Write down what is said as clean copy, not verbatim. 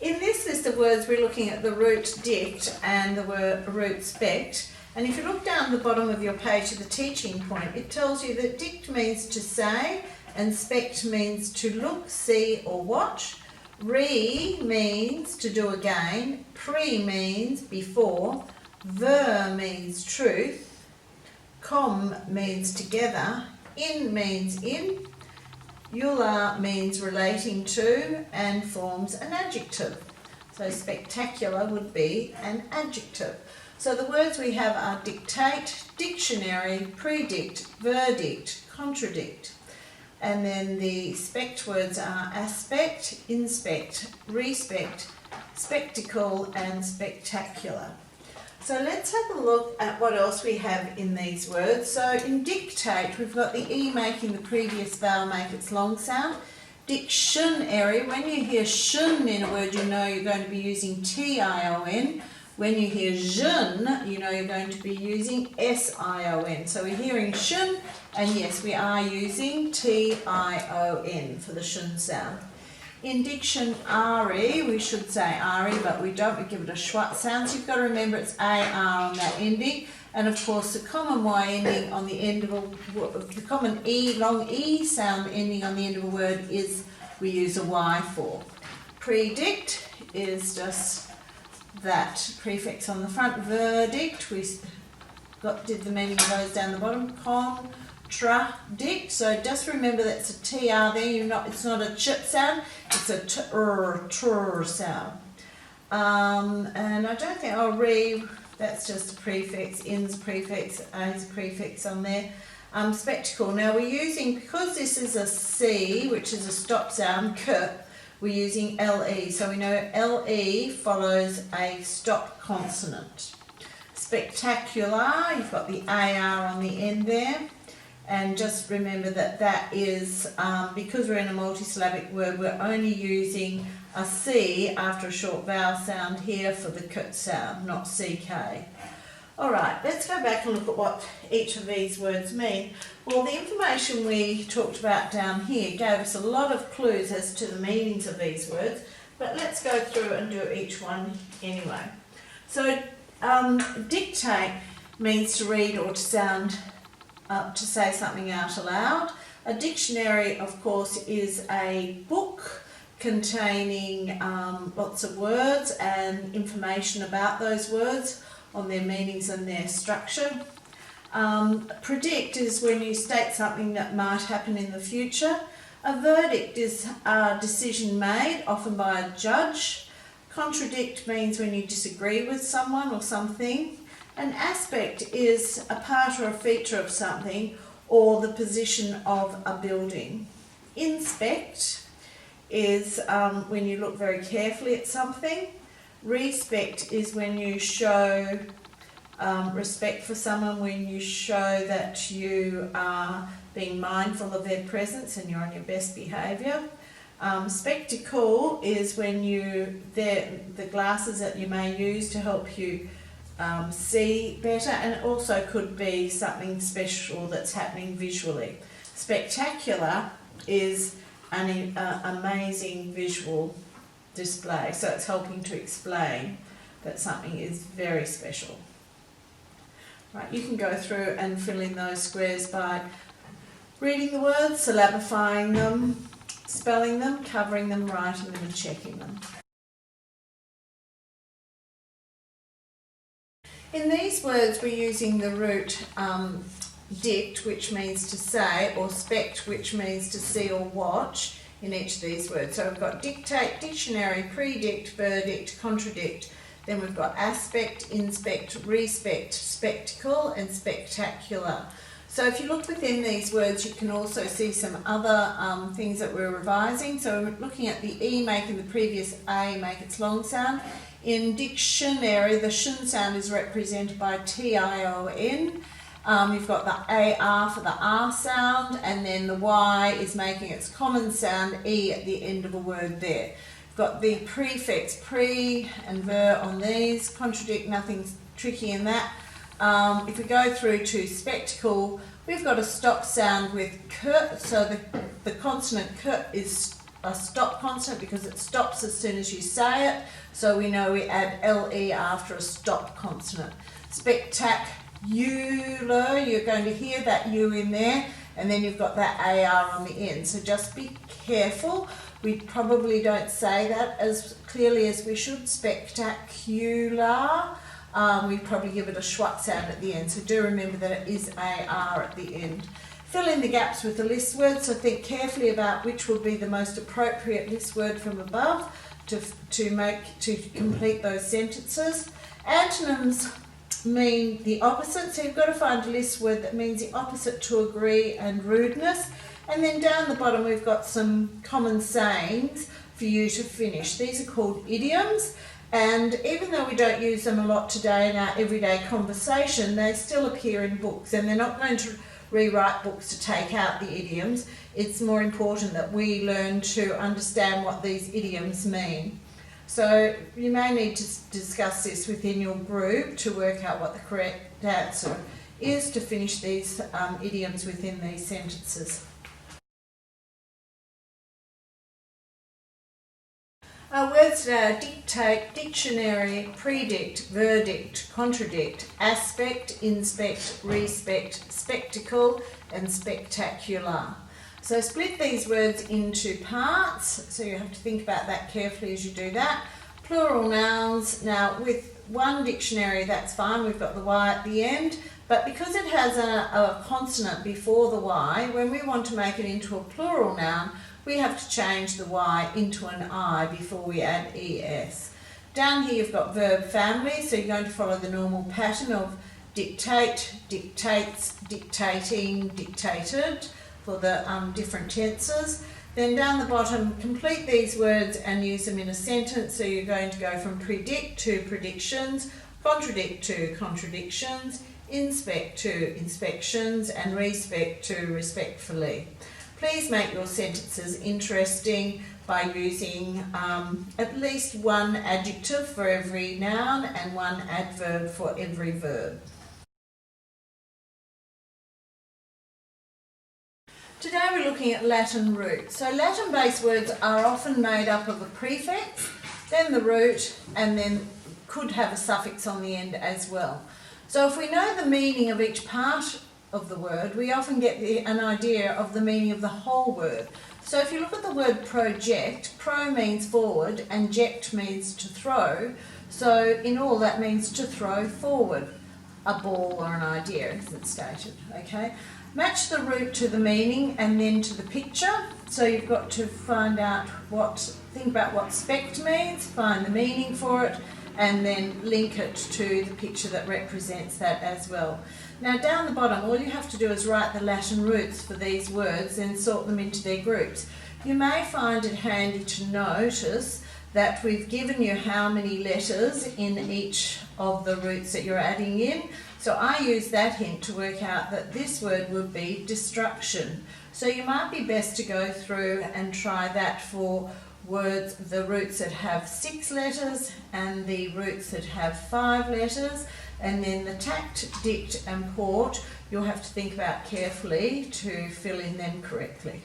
In this list of words, we're looking at the root dict and the root spect. And if you look down the bottom of your page to the teaching point, it tells you that dict means to say and spect means to look, see or watch. Re means to do again. Pre means before. Ver means truth. Com means together. In means in. Eula means relating to and forms an adjective. So spectacular would be an adjective. So the words we have are dictate, dictionary, predict, verdict, contradict. And then the spect words are aspect, inspect, respect, spectacle and spectacular. So let's have a look at what else we have in these words. So in dictate, we've got the E making the previous vowel make its long sound. Dictionary, when you hear shun in a word, you know you're going to be using T-I-O-N. When you hear jun, you know you're going to be using S-I-O-N. So we're hearing shun, and yes, we are using T-I-O-N for the shun sound. In dictionary, we should say ari, but we don't. We give it a schwa sound. So you've got to remember it's A-R on that ending. And of course, the common Y ending on the end of the common E, long E sound ending on the end of a word is we use a Y for. Predict is just that prefix on the front. Verdict, we did the meaning of those down the bottom. Contradict, so just remember that's a TR there. It's not a ch sound, it's a tr sound. And I don't think re, that's just a prefix. In's a prefix, A's a prefix on there. Spectacle. Now we're using, because this is a C, which is a stop sound, k, we're using LE. So we know LE follows a stop consonant. Spectacular, you've got the AR on the end there. And just remember that that is, because we're in a multisyllabic word, we're only using a C after a short vowel sound here for the k sound, not CK. Alright, let's go back and look at what each of these words mean. Well, the information we talked about down here gave us a lot of clues as to the meanings of these words, but let's go through and do each one anyway. So, dictate means to read or to sound, to say something out aloud. A dictionary, of course, is a book containing lots of words and information about those words on their meanings and their structure. Predict is when you state something that might happen in the future. A verdict is a decision made, often by a judge. Contradict means when you disagree with someone or something. An aspect is a part or a feature of something or the position of a building. Inspect is when you look very carefully at something. Respect is when you show respect for someone, when you show that you are being mindful of their presence and you're on your best behaviour. Spectacle is when the glasses that you may use to help you see better, and it also could be something special that's happening visually. Spectacular is an amazing visual display, so it's helping to explain that something is very special. Right, you can go through and fill in those squares by reading the words, syllabifying them, spelling them, covering them, writing them and checking them. In these words we're using the root dict, which means to say, or spect, which means to see or watch in each of these words. So we've got dictate, dictionary, predict, verdict, contradict. Then we've got aspect, inspect, respect, spectacle and spectacular. So if you look within these words, you can also see some other things that we're revising. So we're looking at the E making the previous A make its long sound. In dictionary, the shun sound is represented by T-I-O-N. You've got the AR for the R sound, and then the Y is making its common sound E at the end of a word there. You've got the prefix pre and ver on these. Contradict, nothing tricky in that. If we go through to spectacle, we've got a stop sound with k, so the consonant k is a stop consonant because it stops as soon as you say it. So we know we add LE after a stop consonant. Spectacular, you're going to hear that U in there, and then you've got that AR on the end. So just be careful. We probably don't say that as clearly as we should. Spectacular. We probably give it a schwat sound at the end. So do remember that it is AR at the end. Fill in the gaps with the list word. So think carefully about which would be the most appropriate list word from above to complete those sentences. Antonyms mean the opposite, so you've got to find a list word that means the opposite to agree and rudeness. And then down the bottom we've got some common sayings for you to finish. These are called idioms, and even though we don't use them a lot today in our everyday conversation, they still appear in books, and they're not going to rewrite books to take out the idioms. It's more important that we learn to understand what these idioms mean. So you may need to discuss this within your group to work out what the correct answer is to finish these idioms within these sentences. Our words today are dictate, dictionary, predict, verdict, contradict, aspect, inspect, respect, spectacle, and spectacular. So split these words into parts, so you have to think about that carefully as you do that. Plural nouns, now with one dictionary that's fine, we've got the Y at the end, but because it has a consonant before the Y, when we want to make it into a plural noun, we have to change the Y into an I before we add ES. Down here you've got verb family, so you're going to follow the normal pattern of dictate, dictates, dictating, dictated for the different tenses. Then down the bottom, complete these words and use them in a sentence. So you're going to go from predict to predictions, contradict to contradictions, inspect to inspections, and respect to respectfully. Please make your sentences interesting by using at least one adjective for every noun and one adverb for every verb. Today we're looking at Latin roots. So Latin-based words are often made up of a prefix, then the root, and then could have a suffix on the end as well. So if we know the meaning of each part of the word, we often get an idea of the meaning of the whole word. So if you look at the word project, pro means forward and ject means to throw. So in all that means to throw forward a ball or an idea, as it's stated, okay? Match the root to the meaning and then to the picture. So you've got to think about what spect means, find the meaning for it, and then link it to the picture that represents that as well. Now down the bottom, all you have to do is write the Latin roots for these words and sort them into their groups. You may find it handy to notice that we've given you how many letters in each of the roots that you're adding in. So I use that hint to work out that this word would be destruction. So you might be best to go through and try that for words, the roots that have 6 letters and the roots that have 5 letters, and then the tact, dict and port you'll have to think about carefully to fill in them correctly.